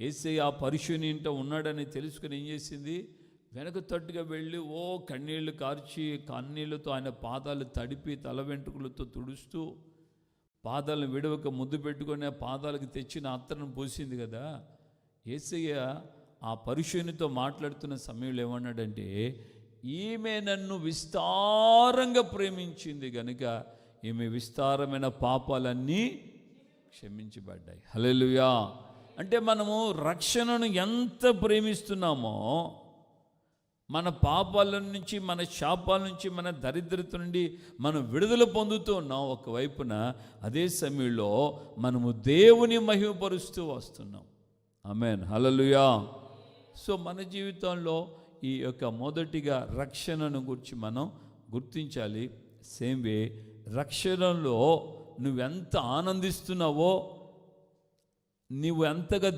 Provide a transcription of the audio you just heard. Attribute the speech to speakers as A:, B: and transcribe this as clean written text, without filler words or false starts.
A: యేసయ్య ఆ పరుషుని ఇంట ఉన్నాడని తెలుసుకుని ఏం చేసింది? వెనక తట్టుగా వెళ్ళి కన్నీళ్లు కార్చి కన్నీళ్లతో ఆయన పాదాలు తడిపి తల వెంట్రుకలతో తుడుస్తూ పాదాలను విడవక ముద్దు పెట్టుకొని ఆ పాదాలకు తెచ్చిన అత్తరును పోసింది కదా. యేసయ్య ఆ పరుషునితో మాట్లాడుతున్న సమయంలో ఏమన్నాడంటే, ఈమె నన్ను విస్తారంగా ప్రేమించింది గనుక ఈమె విస్తారమైన పాపాలన్నీ క్షమించబడ్డాయి. హల్లెలూయా. అంటే మనము రక్షణను ఎంత ప్రేమిస్తున్నామో, మన పాపాల నుంచి, మన శాపాల నుంచి, మన దరిద్రత నుండి మనం విడుదల పొందుతూ ఉన్నాం ఒకవైపున. అదే సమయంలో మనము దేవుని మహిమపరుస్తూ వస్తున్నాం. ఆమేన్, హల్లెలూయా. సో మన జీవితంలో ఈ యొక్క మొదటిగా రక్షణను గురించి మనం గుర్తించాలి. సేమ్ వే రక్షణలో నువ్వెంత ఆనందిస్తున్నావో, నువ్వు ఎంతగా